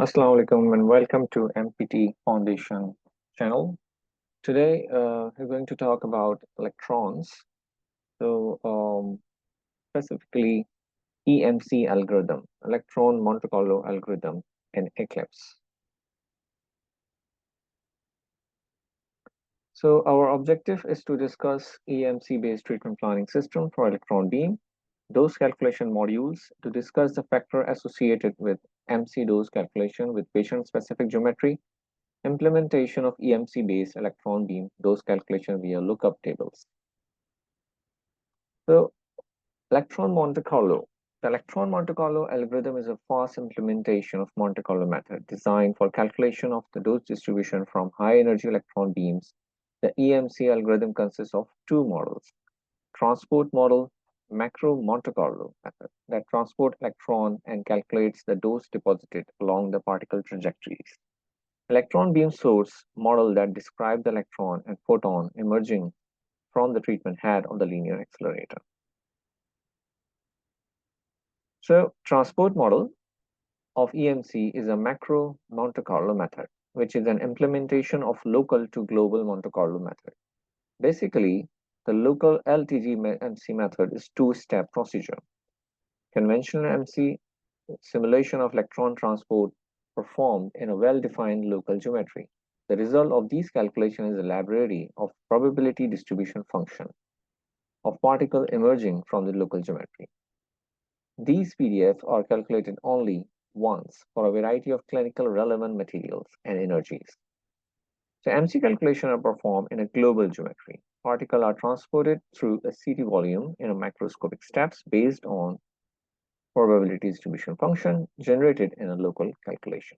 Assalamu alaikum and welcome to MPT Foundation channel. Today we're going to talk about electrons. Specifically eMC algorithm, electron Monte Carlo algorithm in Eclipse. So our objective is to discuss eMC based treatment planning system for electron beam, dose calculation modules to discuss the factor associated with MC dose calculation with patient specific geometry, implementation of eMC-based electron beam dose calculation via lookup tables. So, electron Monte Carlo. The electron Monte Carlo algorithm is a fast implementation of Monte Carlo method designed for calculation of the dose distribution from high-energy electron beams. The eMC algorithm consists of two models: transport model, macro Monte Carlo method that transport electron and calculates the dose deposited along the particle trajectories. Electron beam source model that describe the electron and photon emerging from the treatment head of the linear accelerator. So transport model of eMC is a macro Monte Carlo method, which is an implementation of local to global Monte Carlo method. Basically, the local LTG MC method is two-step procedure. Conventional MC simulation of electron transport performed in a well-defined local geometry. The result of these calculations is a library of probability distribution function of particle emerging from the local geometry. These PDFs are calculated only once for a variety of clinical relevant materials and energies. So MC calculations are performed in a global geometry. Particles are transported through a CT volume in a macroscopic steps based on probability distribution function generated in a local calculation.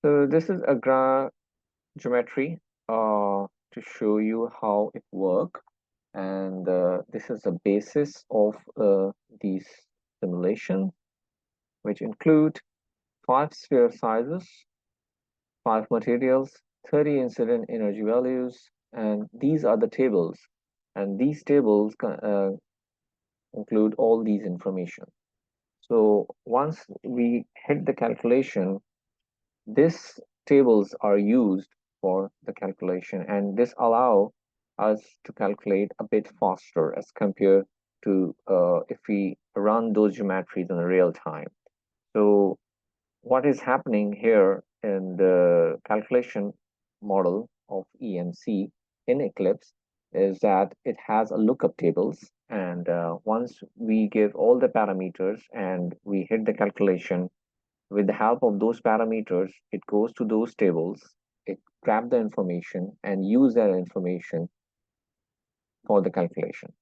So this is a geometry to show you how it works, and this is the basis of these simulation, which include 5 sphere sizes, 5 materials, 30 incident energy values, and these are the tables, and these tables include all these information. So once we hit the calculation, these tables are used for the calculation, and this allow us to calculate a bit faster as compared to if we run those geometries in real time. So what is happening here in the calculation model of eMC in Eclipse is that it has a lookup tables, and once we give all the parameters and we hit the calculation, with the help of those parameters, it goes to those tables, it grabs the information and use that information for the calculation.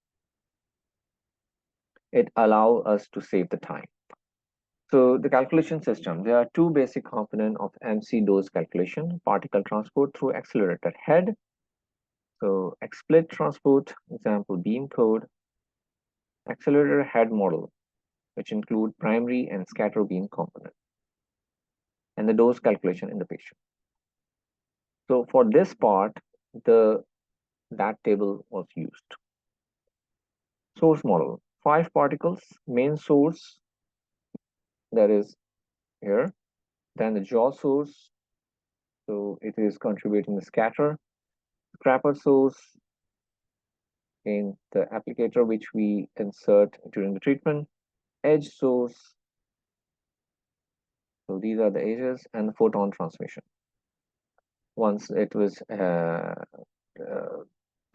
It allows us to save the time. So the calculation system, there are two basic components of MC dose calculation: particle transport through accelerator head. So XSplit transport, example beam code, accelerator head model, which include primary and scatter beam component, and the dose calculation in the patient. So for this part, that table was used. Source model, 5 particles, main source, that is here, then the jaw source, so it is contributing the scatter, scraper source in the applicator which we insert during the treatment, edge source, so these are the edges, and the photon transmission once it was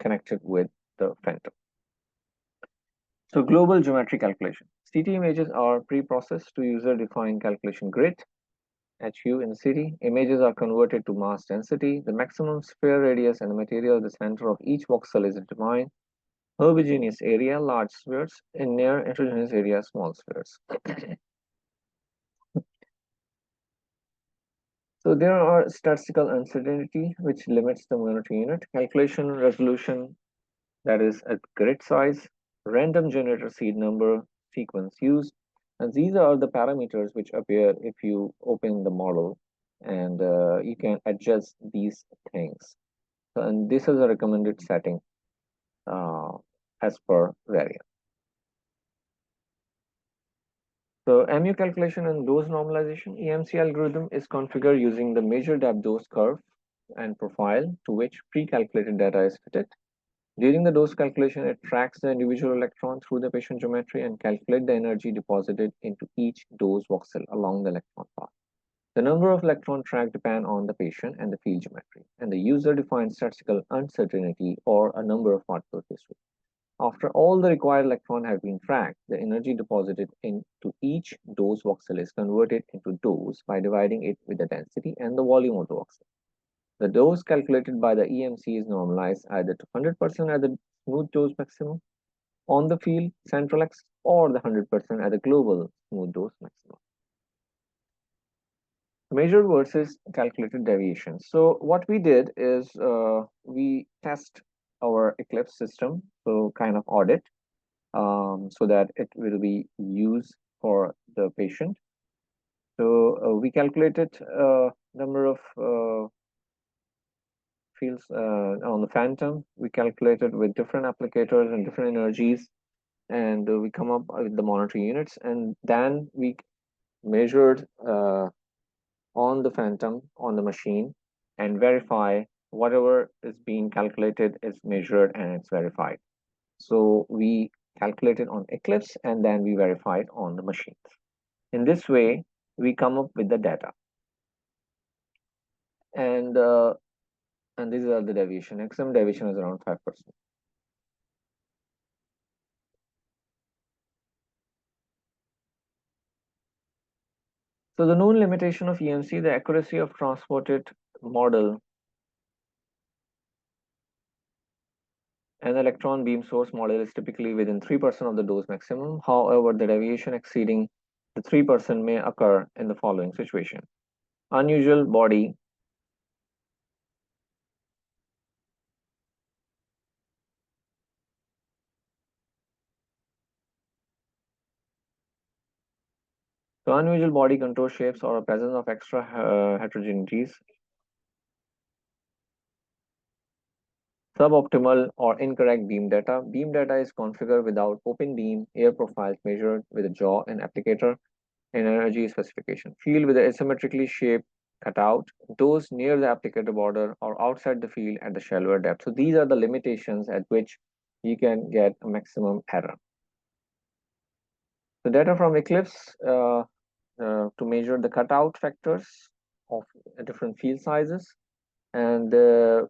connected with the phantom. So global geometry calculation. CT images are pre-processed to user-defined calculation grid. HU in the city. Images are converted to mass density. The maximum sphere radius and the material at the center of each voxel is determined. Homogeneous area, large spheres. In near heterogeneous area, small spheres. So there are statistical uncertainty, which limits the monetary unit. Calculation resolution, that is a grid size. Random generator seed number, sequence used. And these are the parameters which appear if you open the model, and you can adjust these things. So, and this is a recommended setting as per variant. So MU calculation and dose normalization, eMC algorithm is configured using the measure depth dose curve and profile to which pre-calculated data is fitted. During the dose calculation, it tracks the individual electron through the patient geometry and calculates the energy deposited into each dose voxel along the electron path. The number of electron tracked depend on the patient and the field geometry, and the user defines statistical uncertainty or a number of particles history. After all the required electrons have been tracked, the energy deposited into each dose voxel is converted into dose by dividing it with the density and the volume of the voxel. The dose calculated by the eMC is normalized either to 100% at the smooth dose maximum on the field central axis or the 100% at the global smooth dose maximum. Measured versus calculated deviation. So what we did is we test our Eclipse system, so kind of audit, so that it will be used for the patient. So we calculated number of fields on the phantom. We calculated with different applicators and different energies, and we come up with the monitoring units, and then we measured on the phantom on the machine and verify whatever is being calculated is measured and it's verified. So we calculated on Eclipse and then we verified on the machines. In this way, we come up with the data. And these are the deviation. XM deviation is around 5%. So the known limitation of eMC, the accuracy of transported model and the electron beam source model is typically within 3% of the dose maximum. However, the deviation exceeding the 3% may occur in the following situation. Unusual body So unusual body contour shapes or a presence of extra heterogeneities, suboptimal or incorrect beam data. Beam data is configured without open beam, air profiles measured with a jaw and applicator, and energy specification. Field with a asymmetrically shaped cutout, those near the applicator border or outside the field at the shallower depth. So these are the limitations at which you can get a maximum error. The data from Eclipse to measure the cutout factors of different field sizes. And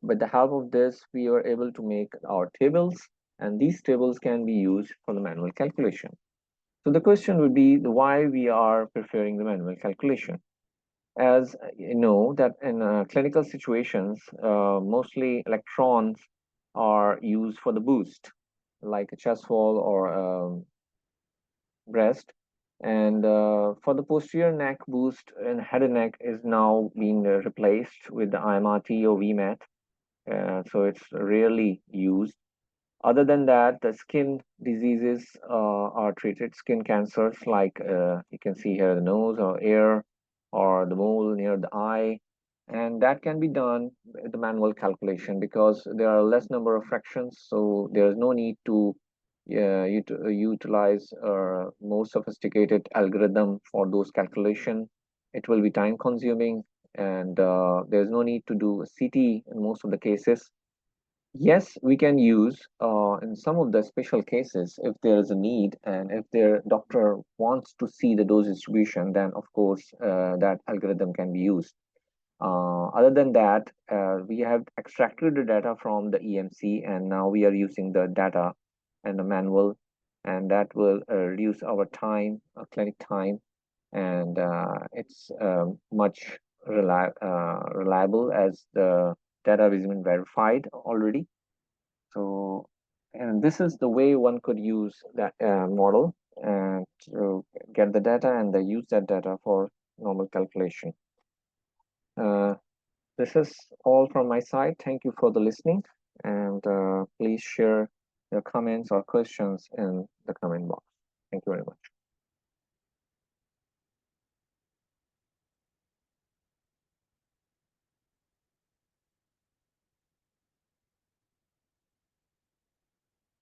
with the help of this, we were able to make our tables, and these tables can be used for the manual calculation. So the question would be why we are preferring the manual calculation. As you know that in clinical situations, mostly electrons are used for the boost, like a chest wall or breast. And for the posterior neck boost and head and neck is now being replaced with the IMRT or VMAT. So it's rarely used. Other than that, the skin diseases are treated, skin cancers like you can see here the nose or ear or the mole near the eye. And that can be done with the manual calculation because there are less number of fractions. So there's no need to utilize a more sophisticated algorithm for those calculation. It will be time consuming and there's no need to do a CT in most of the cases. Yes, we can use in some of the special cases if there is a need and if their doctor wants to see the dose distribution, then of course that algorithm can be used. Other than that, we have extracted the data from the eMC and now we are using the data and the manual, and that will reduce our time, clinic time, and it's much reliable as the data has been verified already. So, and this is the way one could use that model and to get the data and they use that data for normal calculation. Uh, this is all from my side. Thank you for the listening, and please share your comments or questions in the comment box. Thank you very much.